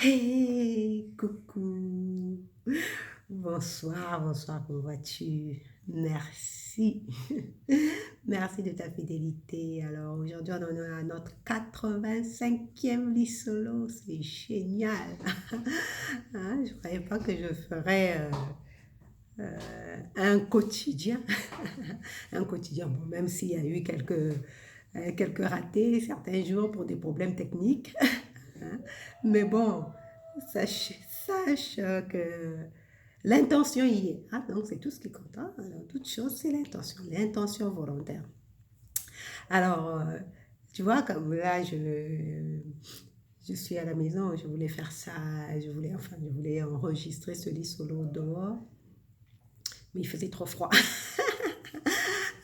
Hey, coucou. Bonsoir, bonsoir, comment vas-tu? Merci. Merci de ta fidélité. Alors aujourd'hui, on en est à notre 85e lit solo. C'est génial. Hein, je ne croyais pas que je ferais un quotidien. Un quotidien, bon, même s'il y a eu quelques ratés certains jours pour des problèmes techniques. Hein. Mais bon, sache que l'intention y est. Ah, donc, c'est tout ce qui compte. Hein. Alors, toute chose, c'est l'intention volontaire. Alors, tu vois, comme là, je suis à la maison, je voulais faire ça, je voulais enregistrer ce lit solo dehors, mais il faisait trop froid.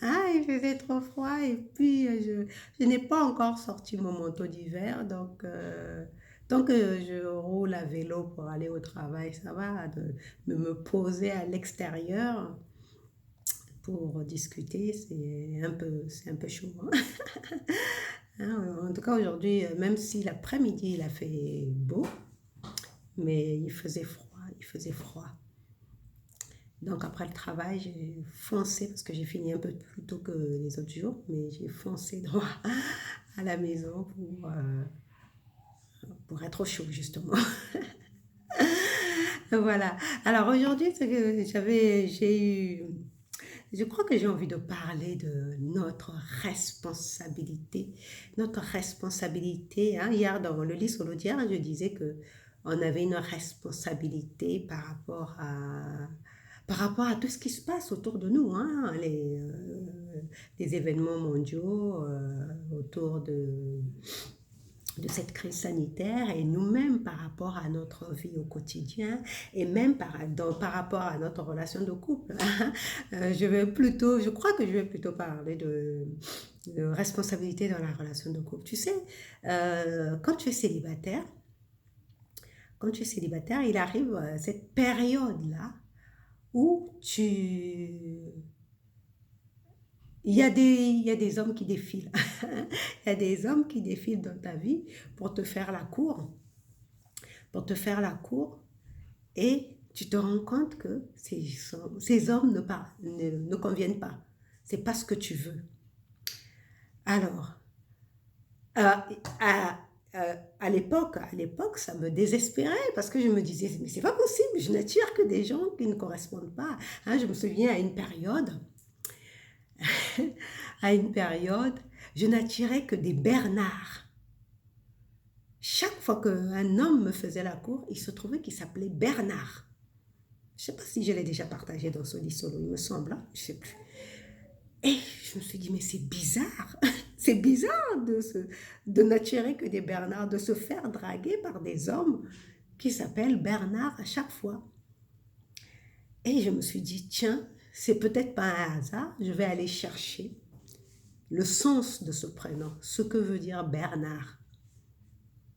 Ah, il faisait trop froid et puis je n'ai pas encore sorti mon manteau d'hiver, donc tant que je roule à vélo pour aller au travail, ça va, de me poser à l'extérieur pour discuter, c'est un peu chaud. Hein. Hein, en tout cas, aujourd'hui, même si l'après-midi, il a fait beau, mais il faisait froid, il faisait froid. Donc après le travail, j'ai foncé, parce que j'ai fini un peu plus tôt que les autres jours, mais j'ai foncé droit à la maison pour être au chaud, justement. Voilà. Alors aujourd'hui, je crois que j'ai envie de parler de notre responsabilité. Notre responsabilité, hein. Hier, dans le lit solo d'hier, je disais que on avait une responsabilité par rapport à tout ce qui se passe autour de nous, hein, les événements mondiaux autour de cette crise sanitaire et nous-mêmes par rapport à notre vie au quotidien et même par rapport à notre relation de couple. Je crois que je vais plutôt parler de responsabilité dans la relation de couple. Tu sais, quand tu es célibataire, il arrive cette période-là où il y a des hommes qui défilent. Il y a des hommes qui défilent dans ta vie pour te faire la cour, pour te faire la cour, et tu te rends compte que ces hommes ne conviennent pas. C'est pas ce que tu veux. Alors, euh, à, à l'époque, ça me désespérait parce que je me disais, mais c'est pas possible, je n'attire que des gens qui ne correspondent pas. Hein, je me souviens à une période, je n'attirais que des Bernards. Chaque fois qu'un homme me faisait la cour, il se trouvait qu'il s'appelait Bernard. Je ne sais pas si je l'ai déjà partagé dans ce lit solo, il me semble, hein, je ne sais plus. Et je me suis dit, mais c'est bizarre, c'est bizarre de n'attirer que des Bernards, de se faire draguer par des hommes qui s'appellent Bernard à chaque fois. Et je me suis dit, tiens, c'est peut-être pas un hasard, je vais aller chercher le sens de ce prénom, ce que veut dire Bernard.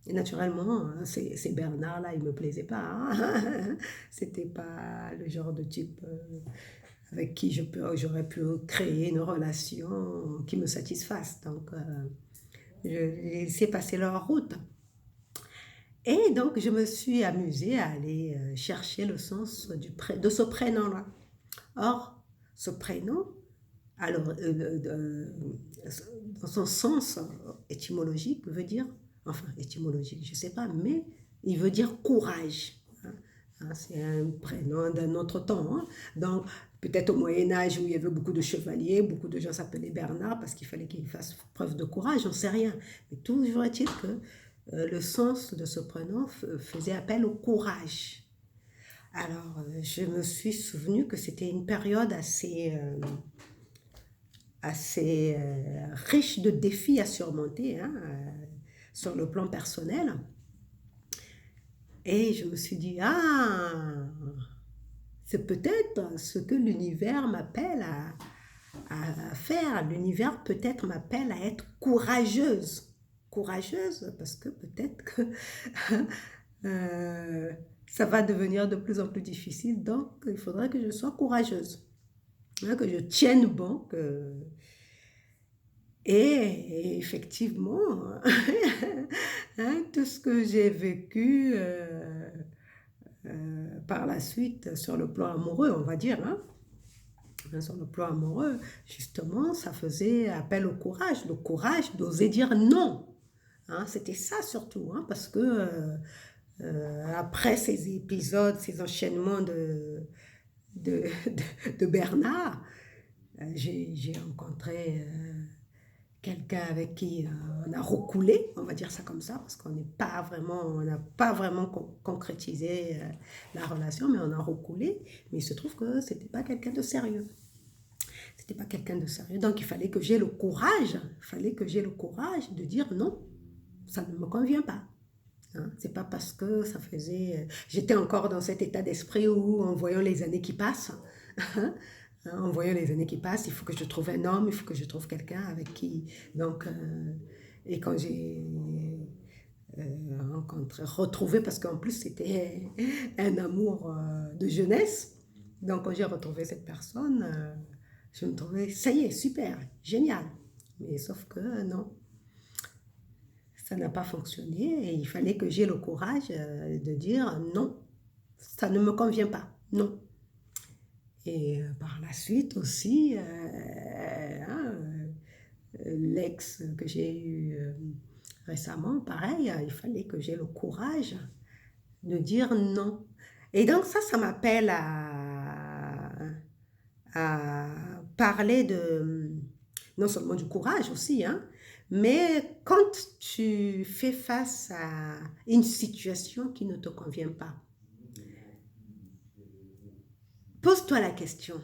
Et naturellement, hein, ces Bernards-là, ils ne me plaisaient pas. Hein. C'était pas le genre de type avec qui j'aurais pu créer une relation qui me satisfasse. Donc, j'ai laissé passer leur route. Et donc, je me suis amusée à aller chercher le sens de ce prénom-là. Or, ce prénom, alors, dans son sens étymologique, veut dire, enfin étymologique, je ne sais pas, mais il veut dire courage. Hein. Hein, c'est un prénom d'un autre temps. Hein. Donc, peut-être au Moyen-Âge où il y avait beaucoup de chevaliers, beaucoup de gens s'appelaient Bernard parce qu'il fallait qu'ils fassent preuve de courage, j'en sais rien. Mais toujours est-il que le sens de ce prénom faisait appel au courage. Alors, je me suis souvenu que c'était une période assez riche de défis à surmonter, hein, sur le plan personnel. Et je me suis dit, ah, c'est peut-être ce que l'univers m'appelle à faire. L'univers peut-être m'appelle à être courageuse. Courageuse parce que peut-être que euh, ça va devenir de plus en plus difficile. Donc, il faudrait que je sois courageuse, hein, que je tienne bon, Et effectivement, hein, tout ce que j'ai vécu par la suite sur le plan amoureux, on va dire, hein, sur le plan amoureux, justement, ça faisait appel au courage, le courage d'oser dire non. Hein, c'était ça surtout, hein, parce que après ces épisodes, ces enchaînements de, de Bernard, j'ai rencontré quelqu'un avec qui on a recoulé, on va dire ça comme ça, parce qu'on n'est pas vraiment, on n'a pas vraiment concrétisé la relation, mais on a recoulé. Mais il se trouve que c'était pas quelqu'un de sérieux. C'était pas quelqu'un de sérieux. Donc il fallait que j'ai le courage, il fallait que j'ai le courage de dire non, ça ne me convient pas. Hein, c'est pas parce que ça faisait. J'étais encore dans cet état d'esprit où, en voyant les années qui passent, hein, en voyant les années qui passent, il faut que je trouve un homme, il faut que je trouve quelqu'un avec qui. Donc, et quand j'ai rencontré, retrouvé, parce qu'en plus c'était un amour de jeunesse, donc quand j'ai retrouvé cette personne, je me trouvais, ça y est, super, génial. Mais sauf que non, ça n'a pas fonctionné et il fallait que j'ai le courage de dire non, ça ne me convient pas, non. Et par la suite aussi, hein, l'ex que j'ai eu récemment, pareil, il fallait que j'ai le courage de dire non. Et donc ça m'appelle à parler de, non seulement du courage aussi, hein, mais quand tu fais face à une situation qui ne te convient pas, pose-toi la question,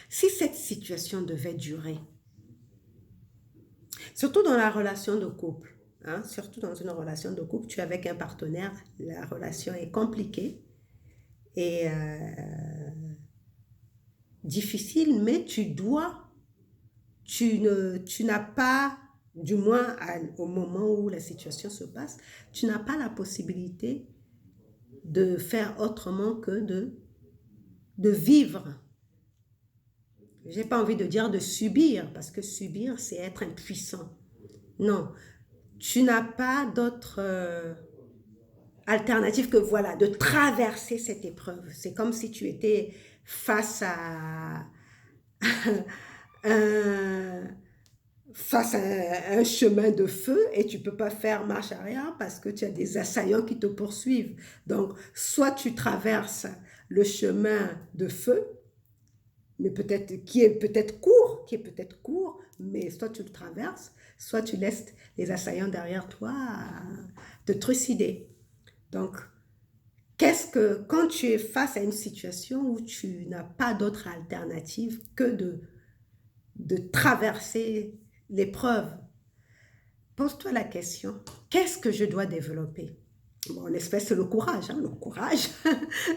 si cette situation devait durer, surtout dans la relation de couple, hein, surtout dans une relation de couple, tu es avec un partenaire, la relation est compliquée et difficile, mais tu n'as pas, du moins au moment où la situation se passe, tu n'as pas la possibilité de faire autrement que de vivre. J'ai pas envie de dire de subir, parce que subir, c'est être impuissant. Non, tu n'as pas d'autre alternative que voilà, de traverser cette épreuve. C'est comme si tu étais face à un, face à un chemin de feu et tu ne peux pas faire marche arrière parce que tu as des assaillants qui te poursuivent. Donc, soit tu traverses le chemin de feu, mais peut-être qui est peut-être court, mais soit tu le traverses, soit tu laisses les assaillants derrière toi te trucider. Donc, quand tu es face à une situation où tu n'as pas d'autre alternative que de traverser l'épreuve, pose-toi la question, qu'est-ce que je dois développer? Bon, en espèce, c'est le courage, hein, le courage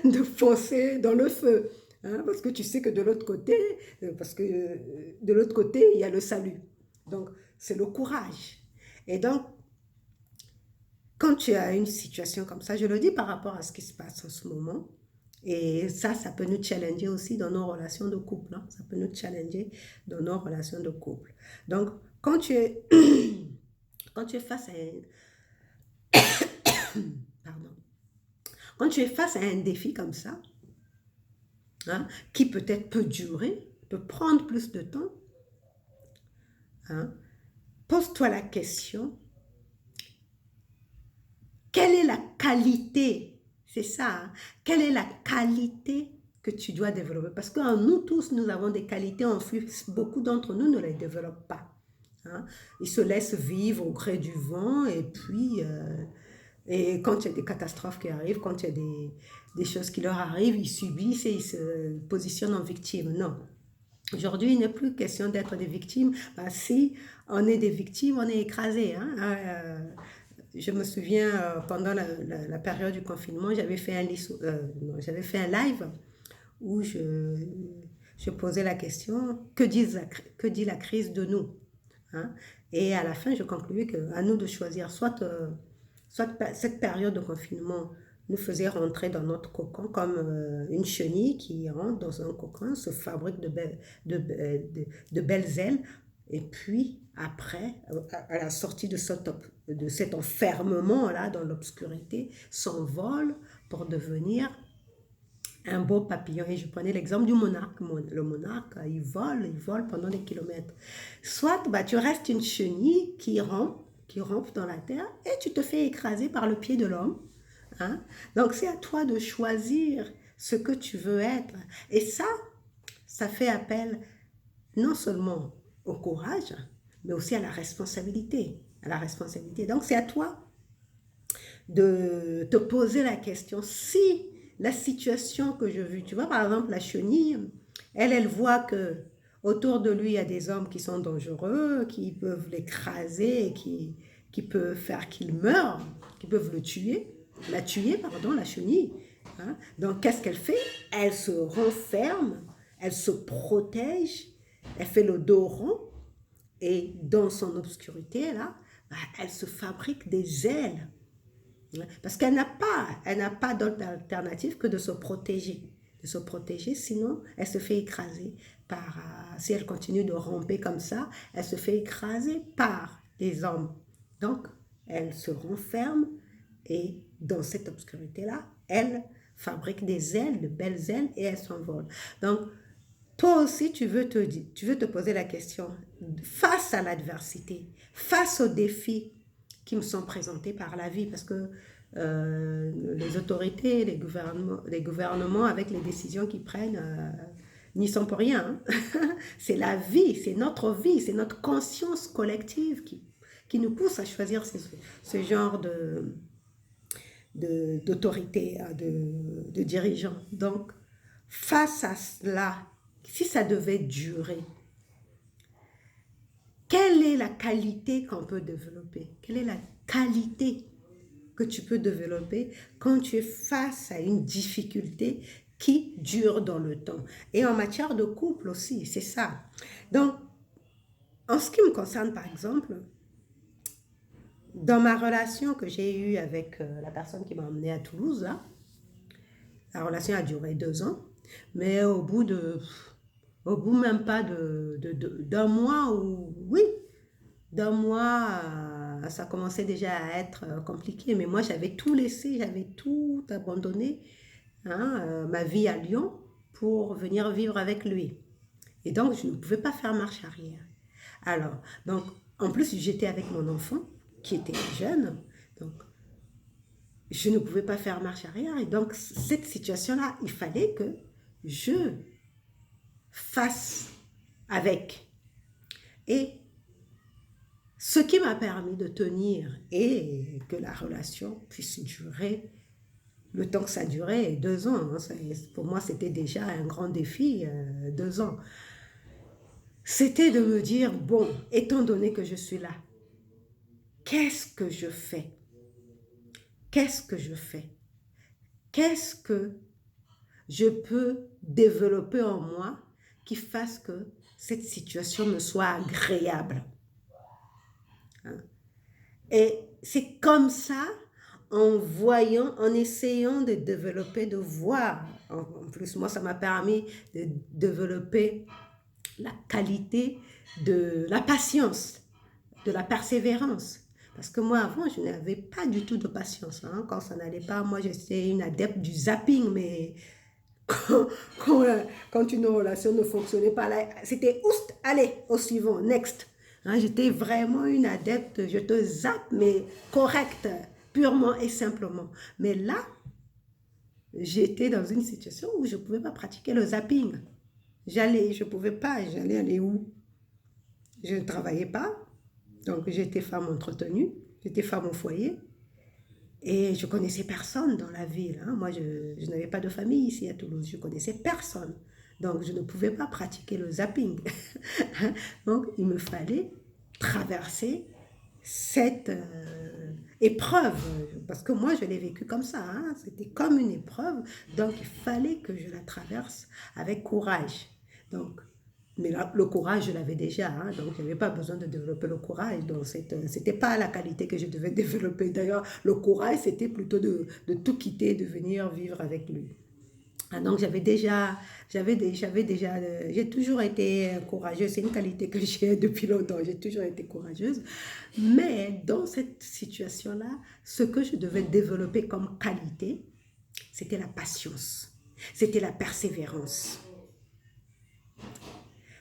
de foncer dans le feu. Hein, parce que tu sais que de l'autre côté, de l'autre côté, il y a le salut. Donc, c'est le courage. Et donc, quand tu as une situation comme ça, je le dis par rapport à ce qui se passe en ce moment, et ça peut nous challenger aussi dans nos relations de couple. Hein, ça peut nous challenger dans nos relations de couple. Donc, quand tu es, quand tu es face à pardon, quand tu es face à un défi comme ça, hein, qui peut-être peut durer, peut prendre plus de temps, hein, pose-toi la question, quelle est la qualité, c'est ça, hein, quelle est la qualité que tu dois développer? Parce qu'en nous tous, nous avons des qualités en plus, beaucoup d'entre nous ne les développent pas. Hein. Ils se laissent vivre au gré du vent et puis, et quand il y a des catastrophes qui arrivent, quand il y a des choses qui leur arrivent, ils subissent et ils se positionnent en victime. Non. Aujourd'hui, il n'est plus question d'être des victimes. Ben, si on est des victimes, on est écrasé. Hein. Je me souviens, pendant la période du confinement, j'avais fait un live où je posais la question, que dit la crise de nous? Hein? Et à la fin, je concluais qu'à nous de choisir, soit cette période de confinement nous faisait rentrer dans notre cocon comme une chenille qui rentre dans un cocon, se fabrique de belles ailes Et puis, après, à la sortie de cet enfermement-là dans l'obscurité, s'envole pour devenir un beau papillon. Et je prenais l'exemple du monarque. Le monarque, il vole pendant des kilomètres. Soit bah, tu restes une chenille qui rampe dans la terre et tu te fais écraser par le pied de l'homme. Hein? Donc c'est à toi de choisir ce que tu veux être. Et ça fait appel non seulement au courage, mais aussi à la responsabilité. À la responsabilité. Donc c'est à toi de te poser la question si la situation que je vis, tu vois par exemple la chenille, elle voit que autour de lui il y a des hommes qui sont dangereux, qui peuvent l'écraser, qui peuvent faire qu'il meure, qui peuvent la tuer, pardon, la chenille. Hein? Donc qu'est-ce qu'elle fait? Elle se renferme, elle se protège, elle fait le dos rond et dans son obscurité là, bah, elle se fabrique des ailes. Parce qu'elle n'a pas d'autre alternative que de se protéger. De se protéger, sinon elle se fait écraser par, si elle continue de ramper comme ça, elle se fait écraser par les hommes. Donc, elle se renferme et dans cette obscurité-là, elle fabrique des ailes, de belles ailes et elle s'envole. Donc, toi aussi, tu veux te poser la question, face à l'adversité, face aux défis qui me sont présentés par la vie, parce que les autorités, les gouvernements avec les décisions qu'ils prennent, n'y sont pour rien. Hein. C'est la vie, c'est notre conscience collective qui nous pousse à choisir ce genre d'autorité, de dirigeants. Donc, face à cela, si ça devait durer, quelle est la qualité qu'on peut développer? Quelle est la qualité que tu peux développer quand tu es face à une difficulté qui dure dans le temps? Et en matière de couple aussi, c'est ça. Donc, en ce qui me concerne, par exemple, dans ma relation que j'ai eue avec la personne qui m'a emmenée à Toulouse, là, la relation a duré 2 ans, mais au bout même pas d'un mois, ou oui, d'un mois, ça commençait déjà à être compliqué. Mais moi, j'avais tout laissé, j'avais tout abandonné, hein, ma vie à Lyon, pour venir vivre avec lui. Et donc, je ne pouvais pas faire marche arrière. Alors, donc, en plus, j'étais avec mon enfant, qui était jeune. Donc, je ne pouvais pas faire marche arrière. Et donc, cette situation-là, il fallait que je fasse avec. Et ce qui m'a permis de tenir et que la relation puisse durer le temps que ça durait, 2 ans. Hein, pour moi, c'était déjà un grand défi, 2 ans. C'était de me dire, bon, étant donné que je suis là, qu'est-ce que je fais? Qu'est-ce que je fais? Qu'est-ce que je peux développer en moi qui fasse que cette situation me soit agréable? Hein? Et c'est comme ça, en voyant, en essayant de développer, de voir. En plus, moi, ça m'a permis de développer la qualité de la patience, de la persévérance. Parce que moi, avant, je n'avais pas du tout de patience. Hein. Quand ça n'allait pas, moi, j'étais une adepte du zapping, mais quand une relation ne fonctionnait pas, là, c'était oust, allez, au suivant, next. Hein, j'étais vraiment une adepte, je te zappe, mais correcte, purement et simplement. Mais là, j'étais dans une situation où je ne pouvais pas pratiquer le zapping. Je ne pouvais pas, j'allais aller où? Je ne travaillais pas, donc j'étais femme entretenue, j'étais femme au foyer. Et je connaissais personne dans la ville. Hein. Moi, je n'avais pas de famille ici à Toulouse. Je connaissais personne. Donc, je ne pouvais pas pratiquer le zapping. Donc, il me fallait traverser cette épreuve. Parce que moi, je l'ai vécu comme ça. Hein. C'était comme une épreuve. Donc, il fallait que je la traverse avec courage. Donc, mais là, le courage, je l'avais déjà, hein, donc je n'avais pas besoin de développer le courage. Donc, ce n'était pas la qualité que je devais développer. D'ailleurs, le courage, c'était plutôt de tout quitter, de venir vivre avec lui. Ah, donc j'ai toujours été courageuse. C'est une qualité que j'ai depuis longtemps. J'ai toujours été courageuse. Mais dans cette situation-là, ce que je devais développer comme qualité, c'était la patience. C'était la persévérance.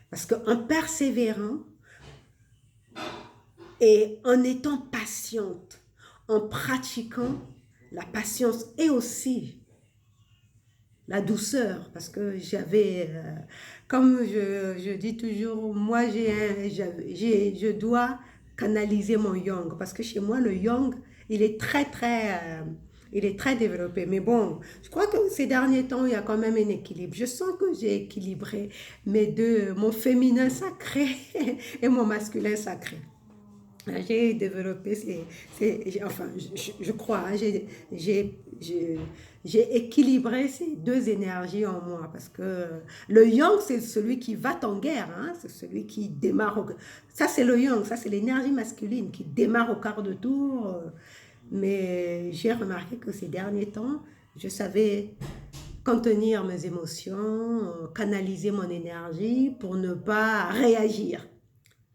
Parce qu'en persévérant et en étant patiente, en pratiquant la patience et aussi la douceur, parce que comme je dis toujours, moi je dois canaliser mon yang, parce que chez moi le yang, il est il est très développé. Mais bon, je crois que ces derniers temps, il y a quand même un équilibre. Je sens que j'ai équilibré mon féminin sacré et mon masculin sacré. J'ai développé, enfin, je crois, hein, j'ai équilibré ces deux énergies en moi parce que le yang, c'est celui qui va en guerre, hein, c'est celui qui démarre. Ça, c'est le yang, ça, c'est l'énergie masculine qui démarre au quart de tour. Mais j'ai remarqué que ces derniers temps, je savais contenir mes émotions, canaliser mon énergie pour ne pas réagir.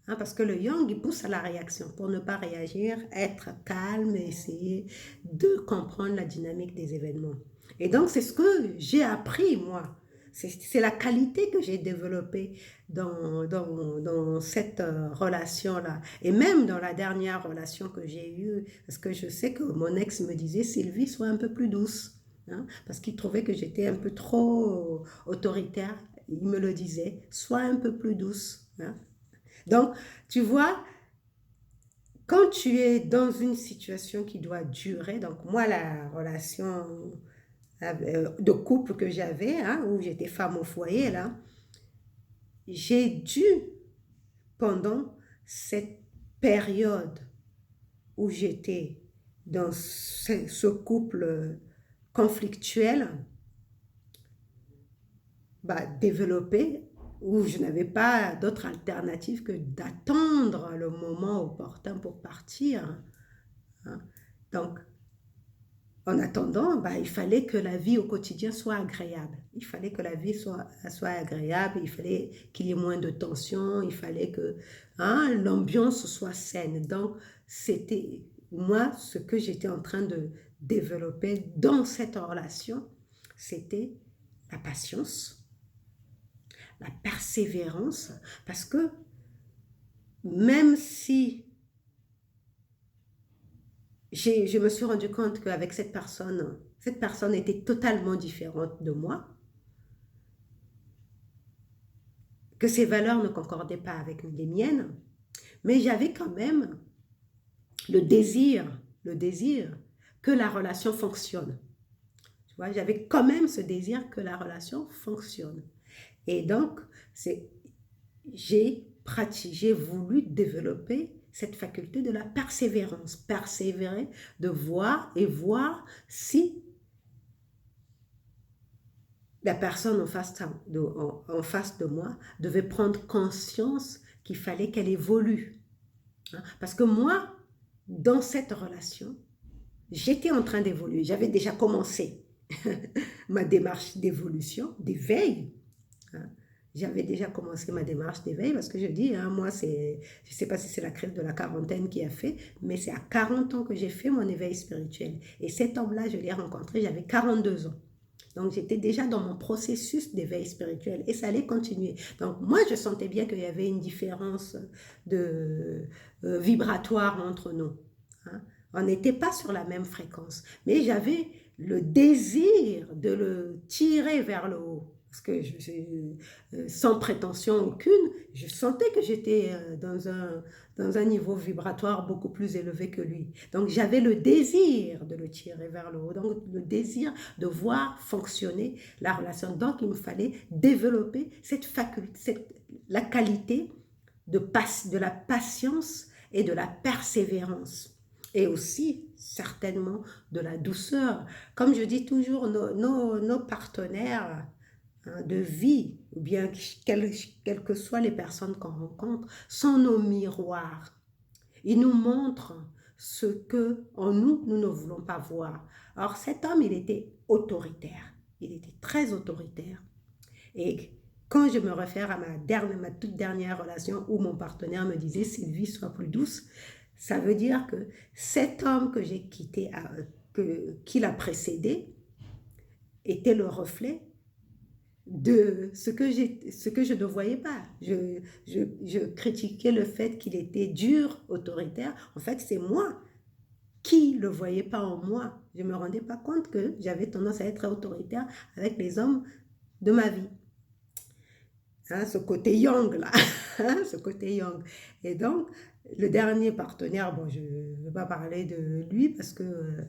Hein, parce que le yang, il pousse à la réaction. Pour ne pas réagir, être calme, essayer de comprendre la dynamique des événements. Et donc, c'est ce que j'ai appris, moi. C'est la qualité que j'ai développée dans cette relation-là. Et même dans la dernière relation que j'ai eue, parce que je sais que mon ex me disait, Sylvie, sois un peu plus douce. Hein, parce qu'il trouvait que j'étais un peu trop autoritaire. Il me le disait, sois un peu plus douce. Hein. Donc, tu vois, quand tu es dans une situation qui doit durer, donc moi, la relation de couple que j'avais, hein, où j'étais femme au foyer, là, j'ai dû, pendant cette période où j'étais dans ce couple conflictuel, développer où je n'avais pas d'autre alternative que d'attendre le moment opportun pour partir. Hein. Donc, en attendant, il fallait que la vie au quotidien soit agréable. Il fallait que la vie soit agréable, il fallait qu'il y ait moins de tension, il fallait que l'ambiance soit saine. Donc, c'était moi, ce que j'étais en train de développer dans cette relation, c'était la patience, la persévérance, parce que même si je me suis rendu compte qu'avec cette personne était totalement différente de moi, que ses valeurs ne concordaient pas avec les miennes, mais j'avais quand même le désir que la relation fonctionne. Tu vois, j'avais quand même ce désir que la relation fonctionne. Et donc, j'ai voulu développer cette faculté de la persévérance, persévérer, de voir si la personne en face de moi devait prendre conscience qu'il fallait qu'elle évolue. Parce que moi, dans cette relation, j'étais en train d'évoluer. J'avais déjà commencé ma démarche d'évolution, d'éveil. J'avais déjà commencé ma démarche d'éveil parce que je dis, moi, je ne sais pas si c'est la crise de la quarantaine qui a fait, mais c'est à 40 ans que j'ai fait mon éveil spirituel. Et cet homme-là, je l'ai rencontré, j'avais 42 ans. Donc, j'étais déjà dans mon processus d'éveil spirituel et ça allait continuer. Donc, moi, je sentais bien qu'il y avait une différence vibratoire entre nous. Hein. On n'était pas sur la même fréquence, mais j'avais le désir de le tirer vers le haut. Parce que sans prétention aucune, je sentais que j'étais dans un niveau vibratoire beaucoup plus élevé que lui. Donc j'avais le désir de le tirer vers le haut, donc le désir de voir fonctionner la relation. Donc il me fallait développer cette faculté, la qualité de la patience et de la persévérance. Et aussi, certainement, de la douceur. Comme je dis toujours, nos partenaires de vie, ou bien quelles que soient les personnes qu'on rencontre, sont nos miroirs. Ils nous montrent ce que en nous ne voulons pas voir. Alors cet homme, il était autoritaire. Il était très autoritaire. Et quand je me réfère à ma toute dernière relation où mon partenaire me disait « Sylvie, sois plus douce », ça veut dire que cet homme que j'ai quitté, qui l'a précédé, était le reflet de ce que je ne voyais pas. Je critiquais le fait qu'il était dur, autoritaire. En fait, c'est moi qui ne le voyais pas en moi. Je ne me rendais pas compte que j'avais tendance à être autoritaire avec les hommes de ma vie. Hein, ce côté yang là, hein, ce côté yang. Et donc, le dernier partenaire, bon, je ne veux pas parler de lui parce que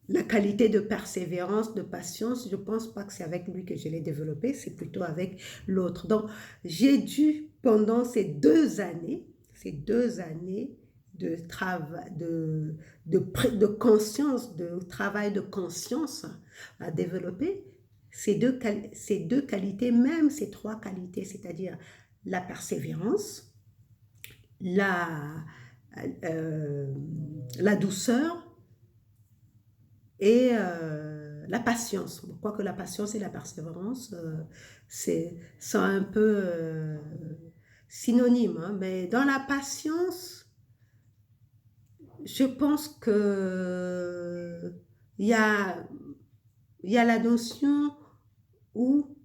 la qualité de persévérance, de patience, je ne pense pas que c'est avec lui que je l'ai développé, c'est plutôt avec l'autre. Donc, j'ai dû, pendant ces 2 années de travail, de conscience, de travail de conscience à développer, ces deux qualités, même ces 3 qualités, c'est-à-dire la persévérance, la, la douceur et la patience. Quoique la patience et la persévérance, sont un peu synonymes, hein, mais dans la patience, je pense que il y a, la notion où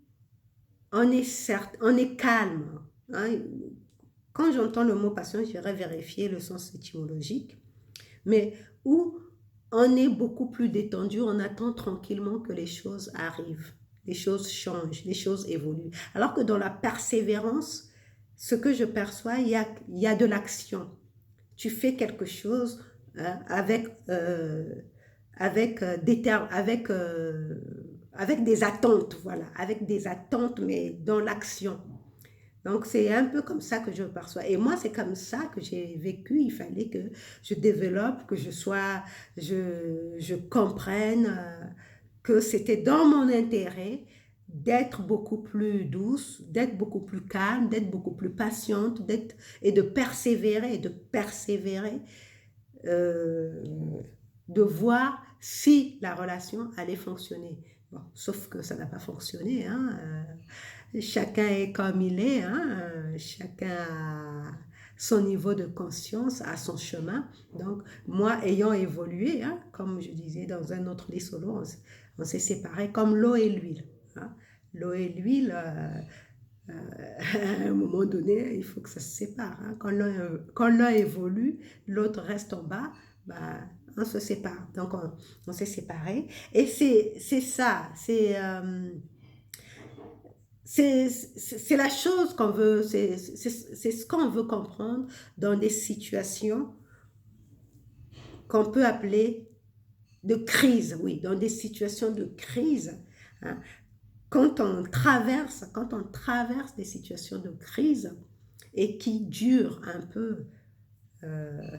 on est calme. Hein. Quand j'entends le mot patience, j'irai vérifier le sens étymologique, mais où on est beaucoup plus détendu, on attend tranquillement que les choses arrivent, les choses changent, les choses évoluent. Alors que dans la persévérance, ce que je perçois, il y a de l'action. Tu fais quelque chose avec, avec des attentes, voilà, avec des attentes, mais dans l'action. Donc, c'est un peu comme ça que je perçois. Et moi, c'est comme ça que j'ai vécu. Il fallait que je développe, que je comprenne que c'était dans mon intérêt d'être beaucoup plus douce, d'être beaucoup plus calme, d'être beaucoup plus patiente, et de persévérer, euh, de voir si la relation allait fonctionner. Bon, sauf que ça n'a pas fonctionné, hein. Chacun est comme il est, hein. Chacun a son niveau de conscience, a son chemin. Donc, moi, ayant évolué, hein, comme je disais dans un autre lit solo, on s'est séparés comme l'eau et l'huile. Hein. L'eau et l'huile, à un moment donné, il faut que ça se sépare. Hein. Quand l'un évolue, l'autre reste en bas, bah, on se sépare. Donc, on s'est séparés. Et c'est ça, c'est la chose qu'on veut, c'est ce qu'on veut comprendre dans des situations qu'on peut appeler de crise, oui, dans des situations de crise. Hein. Quand on traverse des situations de crise et qui durent un peu,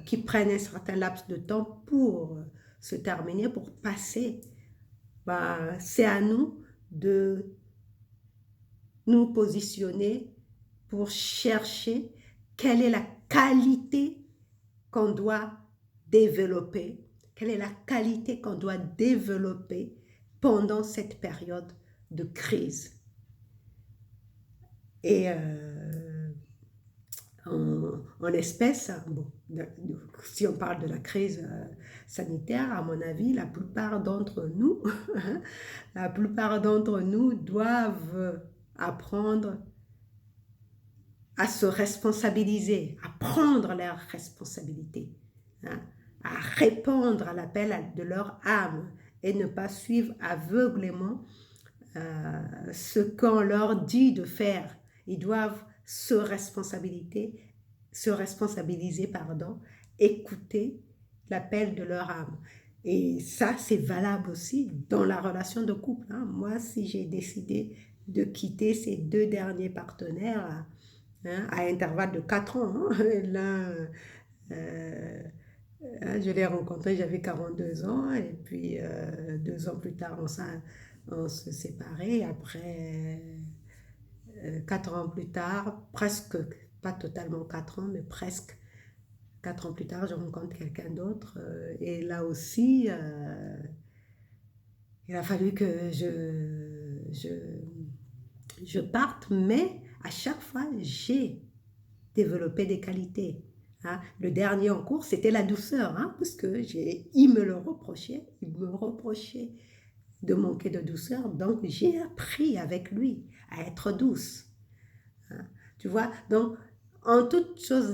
qui prennent un certain laps de temps pour se terminer, pour passer, bah, c'est à nous de nous positionner pour chercher quelle est la qualité qu'on doit développer, quelle est la qualité qu'on doit développer pendant cette période de crise. Et en espèce, bon, si on parle de la crise sanitaire, à mon avis, la plupart d'entre nous, la plupart d'entre nous doivent apprendre à se responsabiliser, à prendre leurs responsabilités, hein, à répondre à l'appel de leur âme et ne pas suivre aveuglément ce qu'on leur dit de faire. Ils doivent se responsabiliser, pardon, écouter l'appel de leur âme. Et ça, c'est valable aussi dans la relation de couple. Hein. Moi, si j'ai décidé de quitter ces 2 derniers partenaires, hein, à intervalle de 4 ans, hein, l'un, je l'ai rencontré, j'avais 42 ans, et puis 2 ans plus tard, on se séparait. Après, 4 ans plus tard, presque, pas totalement 4 ans, mais presque 4 ans plus tard, je rencontre quelqu'un d'autre. Et là aussi, Il a fallu que je parte, mais à chaque fois, j'ai développé des qualités. Hein. Le dernier en cours, c'était la douceur, hein, parce que il me reprochait de manquer de douceur, donc j'ai appris avec lui à être douce. Hein. Tu vois, donc en toute chose,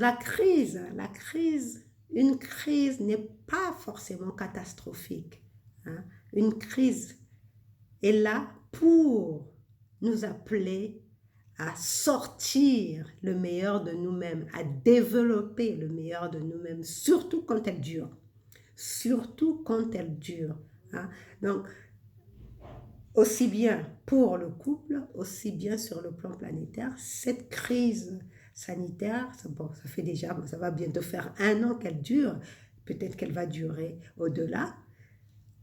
une crise n'est pas forcément catastrophique. Hein. Une crise est là pour nous appeler à sortir le meilleur de nous-mêmes, à développer le meilleur de nous-mêmes, surtout quand elle dure. Surtout quand elle dure. Hein. Donc, aussi bien pour le couple, aussi bien sur le plan planétaire, cette crise sanitaire, ça fait déjà, ça va bientôt faire 1 an qu'elle dure, peut-être qu'elle va durer au-delà.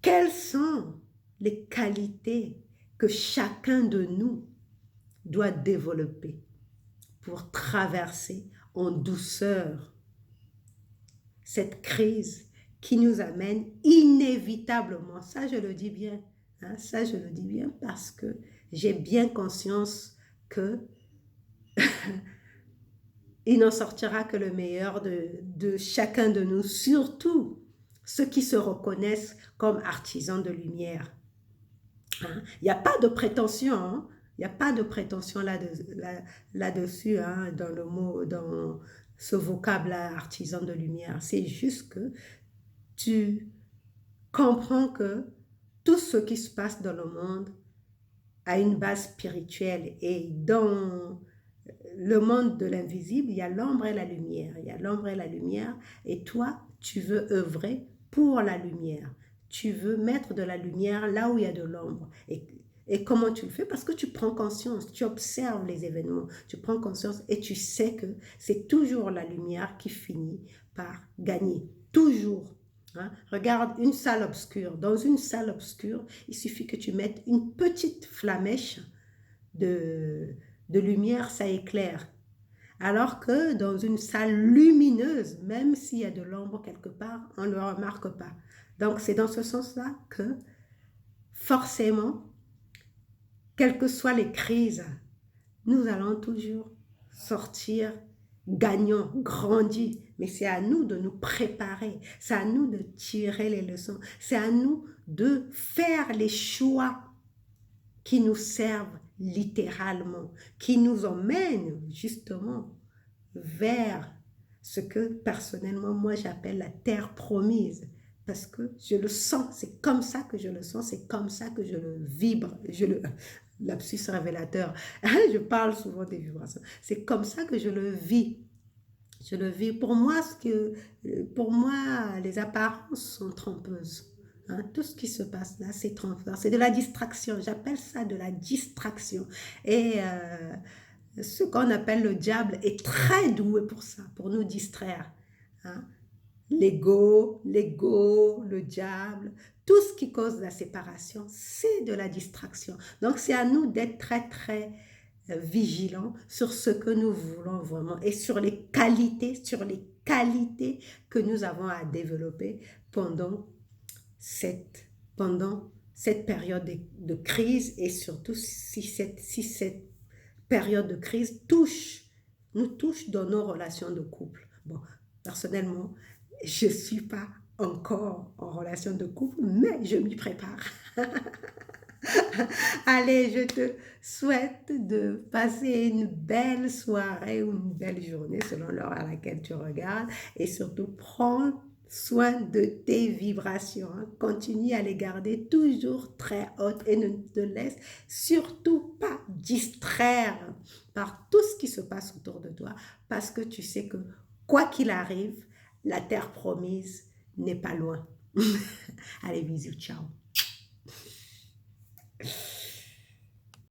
Quelles sont les qualités que chacun de nous doit développer pour traverser en douceur cette crise qui nous amène inévitablement, ça je le dis bien, hein, ça je le dis bien parce que j'ai bien conscience que il n'en sortira que le meilleur de chacun de nous, surtout ceux qui se reconnaissent comme artisans de lumière. Hein? Il n'y a pas de prétention, hein? Il n'y a pas de prétention là-dessus, hein, dans le mot, dans ce vocable-là, artisan de lumière. C'est juste que tu comprends que tout ce qui se passe dans le monde a une base spirituelle. Et dans le monde de l'invisible, il y a l'ombre et la lumière. Il y a l'ombre et la lumière. Et toi, tu veux œuvrer pour la lumière. Tu veux mettre de la lumière là où il y a de l'ombre. Et comment tu le fais? Parce que tu prends conscience, tu observes les événements, tu prends conscience et tu sais que c'est toujours la lumière qui finit par gagner. Toujours. Hein? Regarde une salle obscure. Dans une salle obscure, il suffit que tu mettes une petite flamèche de lumière, ça éclaire. Alors que dans une salle lumineuse, même s'il y a de l'ombre quelque part, on ne le remarque pas. Donc c'est dans ce sens-là que forcément, quelles que soient les crises, nous allons toujours sortir gagnants, grandis. Mais c'est à nous de nous préparer, c'est à nous de tirer les leçons, c'est à nous de faire les choix qui nous servent littéralement, qui nous emmènent justement vers ce que personnellement moi j'appelle la terre promise. Parce que je le sens, c'est comme ça que je le sens, c'est comme ça que je le vibre, lapsus révélateur, je parle souvent des vibrations, c'est comme ça que je le vis. Je le vis. Pour moi, les apparences sont trompeuses. Hein, tout ce qui se passe là, c'est trompeur. C'est de la distraction. J'appelle ça de la distraction. Et ce qu'on appelle le diable est très doué pour ça, pour nous distraire. Hein. L'ego, le diable, tout ce qui cause la séparation, c'est de la distraction. Donc, c'est à nous d'être très, très vigilants sur ce que nous voulons vraiment et sur les qualités que nous avons à développer pendant cette période de crise et surtout si cette période de crise nous touche dans nos relations de couple. Bon, personnellement, je ne suis pas encore en relation de couple, mais je m'y prépare. Allez, je te souhaite de passer une belle soirée ou une belle journée selon l'heure à laquelle tu regardes et surtout prends soin de tes vibrations. Hein. Continue à les garder toujours très hautes et ne te laisse surtout pas distraire par tout ce qui se passe autour de toi parce que tu sais que quoi qu'il arrive, la terre promise n'est pas loin. Allez, bisous, ciao.